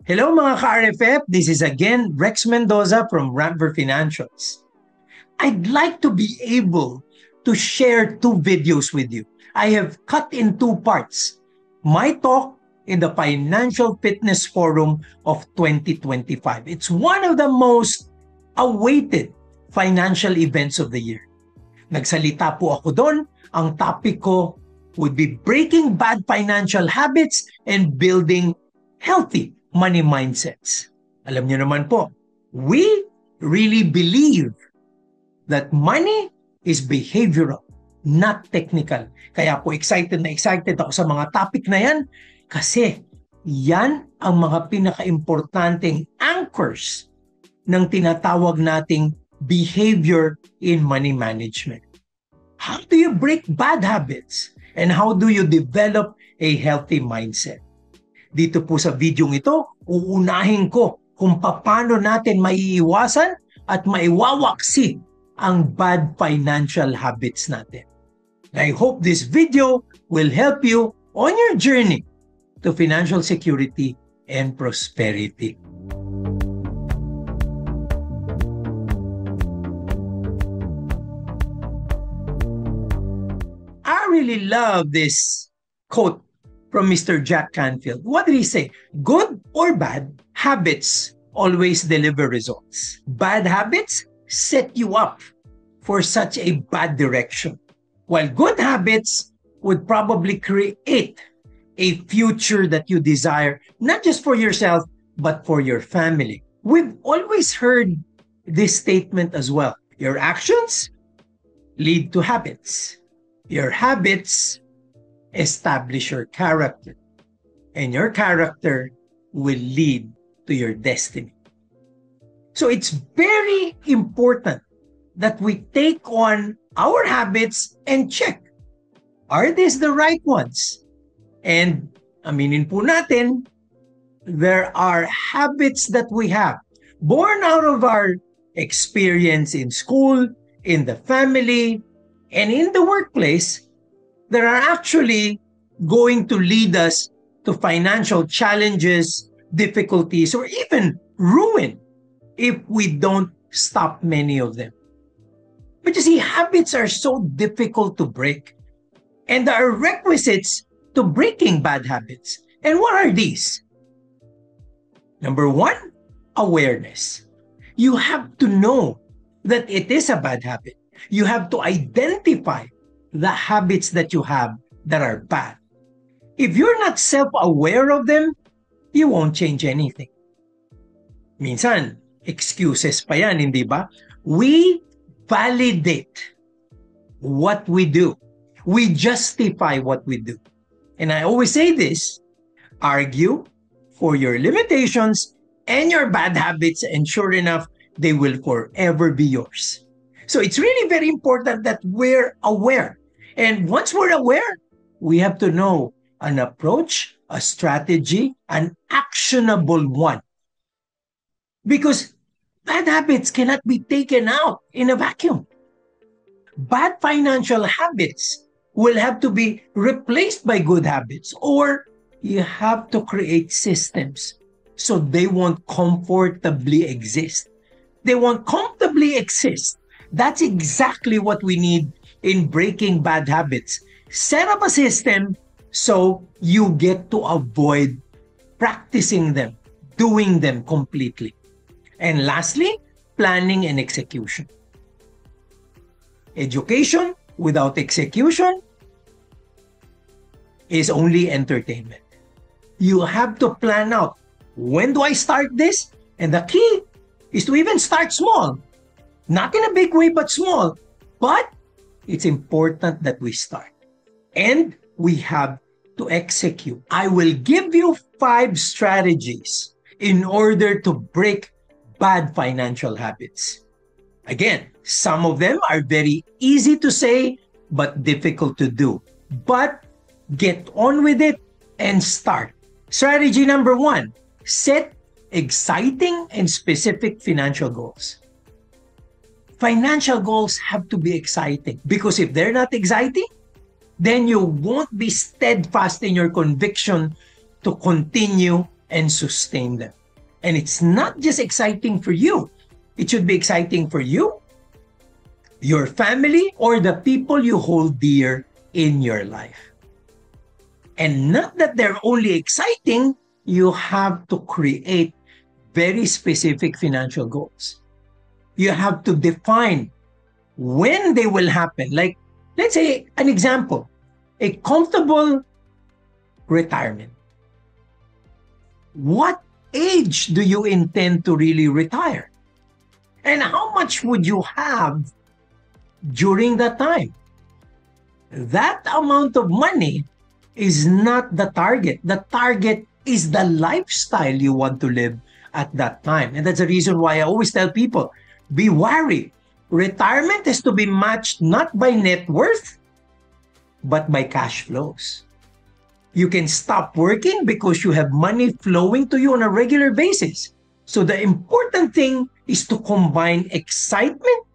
Hello mga ka-RFF, this is again Rex Mendoza from Ramper Financials. I'd like to be able to share two videos with you. I have cut in two parts. My talk in the Financial Fitness Forum of 2025. It's one of the most awaited financial events of the year. Nagsalita po ako doon. Ang topic ko would be breaking bad financial habits and building healthy money mindsets. Alam niyo naman po, we really believe that money is behavioral, not technical. Kaya po excited ako sa mga topic na yan kasi yan ang mga pinaka-importanting anchors ng tinatawag nating behavior in money management. How do you break bad habits? And how do you develop a healthy mindset? Dito po sa video ito, uunahin ko kung paano natin maiiwasan at maiwawaksi ang bad financial habits natin. I hope this video will help you on your journey to financial security and prosperity. I really love this quote from Mr. Jack Canfield. What did he say? Good or bad, habits always deliver results. Bad habits set you up for such a bad direction, while good habits would probably create a future that you desire, not just for yourself, but for your family. We've always heard this statement as well. Your actions lead to habits. Your habits establish your character, and your character will lead to your destiny. So it's very important that we take on our habits and check, are these the right ones? And aminin po natin, there are habits that we have born out of our experience in school, in the family, and in the workplace that are actually going to lead us to financial challenges, difficulties, or even ruin if we don't stop many of them. But you see, habits are so difficult to break. And there are requisites to breaking bad habits. And what are these? Number one, awareness. You have to know that it is a bad habit. You have to identify the habits that you have that are bad. If you're not self-aware of them, you won't change anything. Minsan, excuses pa yan, hindi ba? We validate what we do. We justify what we do. And I always say this, argue for your limitations and your bad habits, and sure enough, they will forever be yours. So it's really very important that we're aware. And once we're aware, we have to know an approach, a strategy, an actionable one. Because bad habits cannot be taken out in a vacuum. Bad financial habits will have to be replaced by good habits, or you have to create systems so they won't comfortably exist. They won't comfortably exist. That's exactly what we need in breaking bad habits. Set up a system so you get to avoid practicing them, doing them completely. And lastly, planning and execution. Education without execution is only entertainment. You have to plan out, when do I start this? And the key is to even start small. Not in a big way, but small. But it's important that we start. And we have to execute. I will give you 5 strategies in order to break bad financial habits. Again, some of them are very easy to say, but difficult to do. But get on with it and start. Strategy number 1, set exciting and specific financial goals. Financial goals have to be exciting, because if they're not exciting, then you won't be steadfast in your conviction to continue and sustain them. And it's not just exciting for you. It should be exciting for you, your family, or the people you hold dear in your life. And not that they're only exciting, you have to create very specific financial goals. You have to define when they will happen. Like, let's say an example, a comfortable retirement. What age do you intend to really retire? And how much would you have during that time? That amount of money is not the target. The target is the lifestyle you want to live at that time. And that's the reason why I always tell people, be wary. Retirement is to be matched not by net worth, but by cash flows. You can stop working because you have money flowing to you on a regular basis. So the important thing is to combine excitement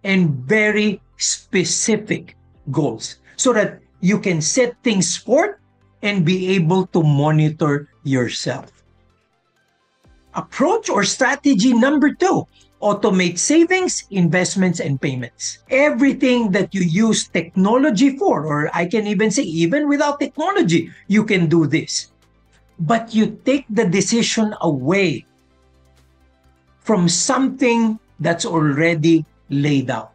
and very specific goals so that you can set things forth and be able to monitor yourself. Approach or strategy number 2, automate savings, investments, and payments. Everything that you use technology for, or I can even say even without technology, you can do this. But you take the decision away from something that's already laid out.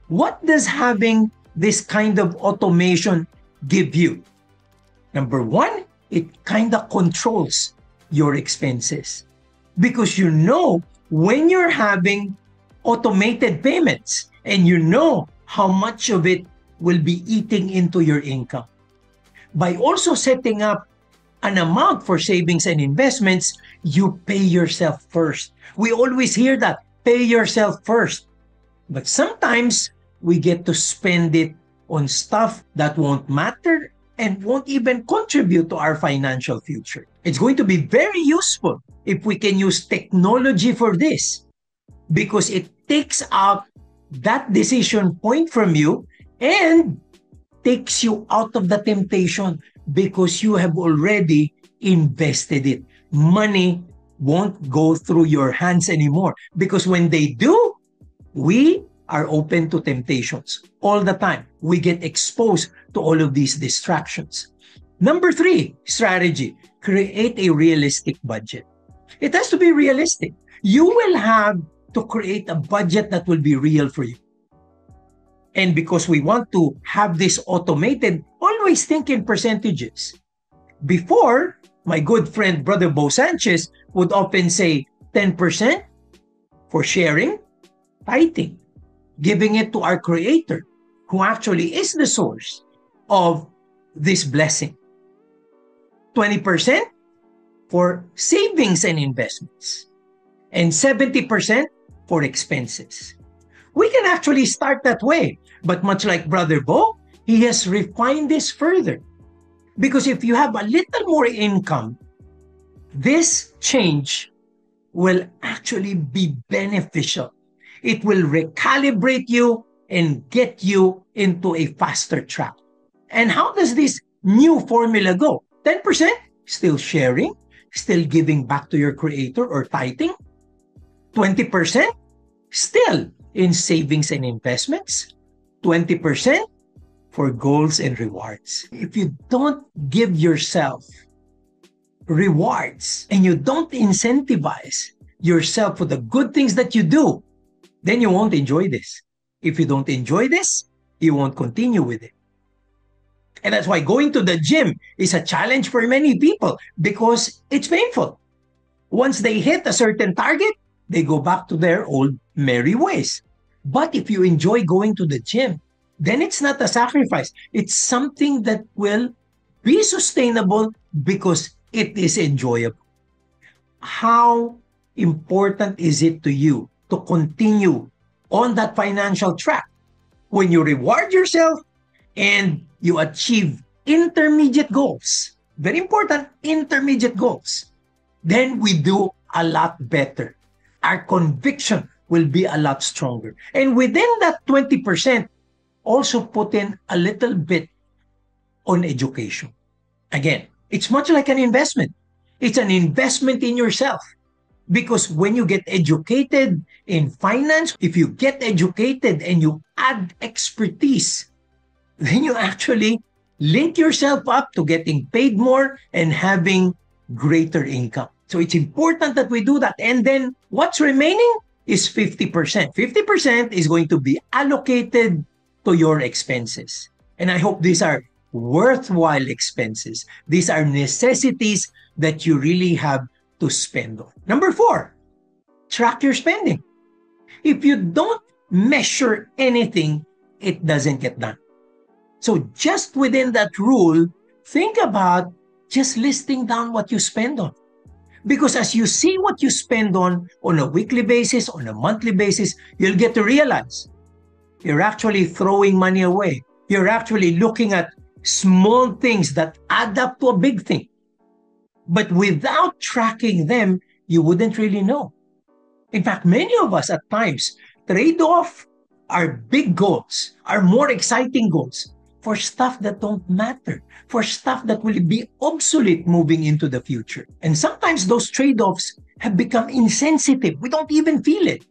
What does having this kind of automation give you? Number 1, it kind of controls your expenses because you know when you're having automated payments and you know how much of it will be eating into your income. By also setting up an amount for savings and investments, you pay yourself first. We always hear that, pay yourself first. But sometimes we get to spend it on stuff that won't matter and won't even contribute to our financial future. It's going to be very useful if we can use technology for this because it takes out that decision point from you and takes you out of the temptation because you have already invested it. Money won't go through your hands anymore because when they do, we are open to temptations all the time. We get exposed to all of these distractions. Number 3, strategy, create a realistic budget. It has to be realistic. You will have to create a budget that will be real for you. And because we want to have this automated, always think in percentages. Before, my good friend, Brother Bo Sanchez, would often say 10% for sharing, tithing, giving it to our Creator, who actually is the source of this blessing. 20% for savings and investments, and 70% for expenses. We can actually start that way, but much like Brother Bo, he has refined this further. Because if you have a little more income, this change will actually be beneficial. It will recalibrate you and get you into a faster track. And how does this new formula go? 10% still sharing, still giving back to your Creator or tithing. 20% still in savings and investments. 20% for goals and rewards. If you don't give yourself rewards and you don't incentivize yourself for the good things that you do, then you won't enjoy this. If you don't enjoy this, you won't continue with it. And that's why going to the gym is a challenge for many people because it's painful. Once they hit a certain target, they go back to their old merry ways. But if you enjoy going to the gym, then it's not a sacrifice. It's something that will be sustainable because it is enjoyable. How important is it to you to continue on that financial track when you reward yourself and you achieve intermediate goals? Very important, intermediate goals. Then we do a lot better. Our conviction will be a lot stronger. And within that 20%, also put in a little bit on education. Again, it's much like an investment. It's an investment in yourself. Because when you get educated in finance, if you get educated and you add expertise, then you actually link yourself up to getting paid more and having greater income. So it's important that we do that. And then what's remaining is 50%. 50% is going to be allocated to your expenses. And I hope these are worthwhile expenses. These are necessities that you really have to spend on. Number 4, track your spending. If you don't measure anything, it doesn't get done. So just within that rule, think about just listing down what you spend on. Because as you see what you spend on a weekly basis, on a monthly basis, you'll get to realize you're actually throwing money away. You're actually looking at small things that add up to a big thing. But without tracking them, you wouldn't really know. In fact, many of us at times trade off our big goals, our more exciting goals, for stuff that don't matter, for stuff that will be obsolete moving into the future. And sometimes those trade-offs have become insensitive. We don't even feel it.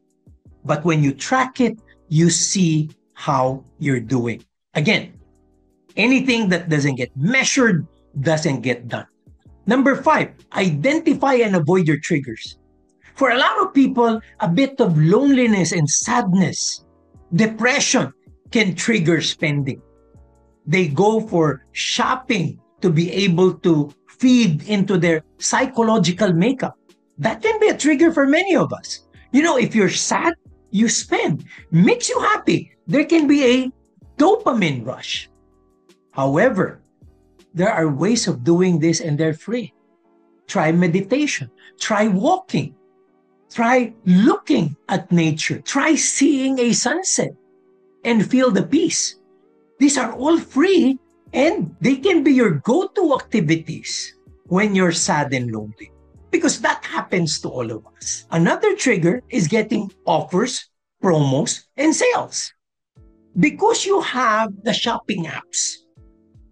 But when you track it, you see how you're doing. Again, anything that doesn't get measured doesn't get done. Number 5, identify and avoid your triggers. For a lot of people, a bit of loneliness and sadness, depression can trigger spending. They go for shopping to be able to feed into their psychological makeup. That can be a trigger for many of us. You know, if you're sad, you spend. Makes you happy. There can be a dopamine rush. However, there are ways of doing this and they're free. Try meditation. Try walking. Try looking at nature. Try seeing a sunset and feel the peace. These are all free and they can be your go-to activities when you're sad and lonely, because that happens to all of us. Another trigger is getting offers, promos, and sales. Because you have the shopping apps,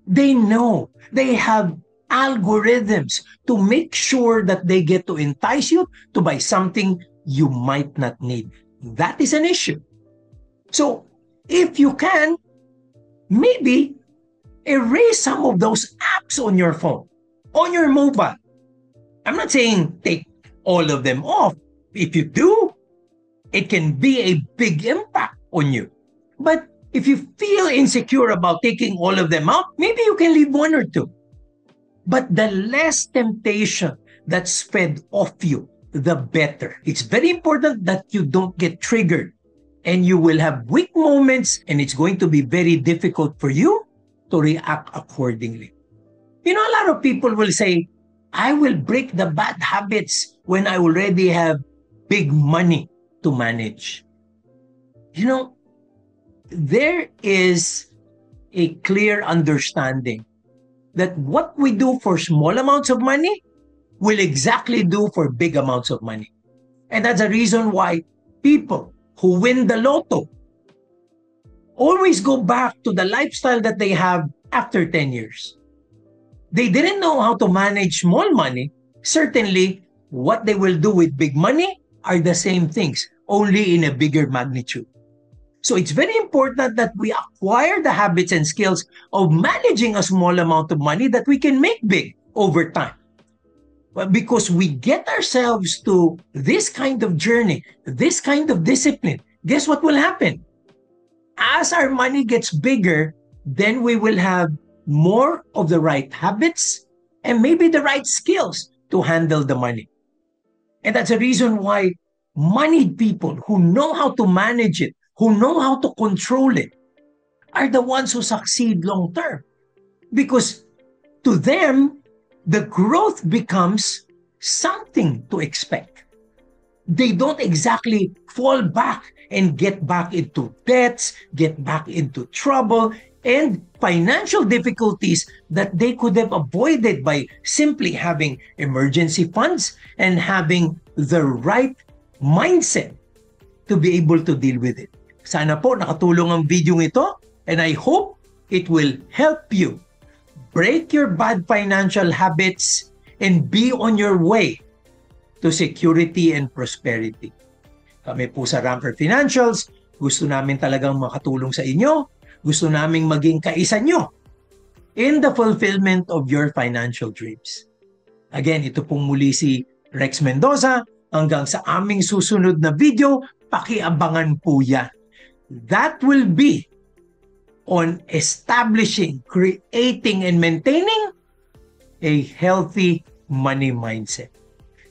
they know, they have algorithms to make sure that they get to entice you to buy something you might not need. That is an issue. So if you can, maybe erase some of those apps on your phone, on your mobile. I'm not saying take all of them off. If you do, it can be a big impact on you. But if you feel insecure about taking all of them out, maybe you can leave 1 or 2. But the less temptation that's fed off you, the better. It's very important that you don't get triggered. And you will have weak moments, and it's going to be very difficult for you to react accordingly. You know, a lot of people will say, I will break the bad habits when I already have big money to manage. You know, there is a clear understanding that what we do for small amounts of money will exactly do for big amounts of money. And that's the reason why people who win the lotto always go back to the lifestyle that they have after 10 years. They didn't know how to manage small money. Certainly, what they will do with big money are the same things, only in a bigger magnitude. So it's very important that we acquire the habits and skills of managing a small amount of money that we can make big over time. But because we get ourselves to this kind of journey, this kind of discipline, guess what will happen? As our money gets bigger, then we will have more of the right habits and maybe the right skills to handle the money. And that's the reason why moneyed people who know how to manage it, who know how to control it, are the ones who succeed long term. Because to them, the growth becomes something to expect. They don't exactly fall back and get back into debts, get back into trouble, and financial difficulties that they could have avoided by simply having emergency funds and having the right mindset to be able to deal with it. Sana po nakatulong ang video ito, and I hope it will help you break your bad financial habits and be on your way to security and prosperity. Kami po sa Ramper Financials, gusto namin talagang makatulong sa inyo. Gusto naming maging kaisa nyo in the fulfillment of your financial dreams. Again, ito pong muli si Rex Mendoza. Hanggang sa aming susunod na video, pakiabangan po yan. That will be on establishing, creating, and maintaining a healthy money mindset.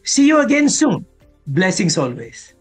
See you again soon. Blessings always.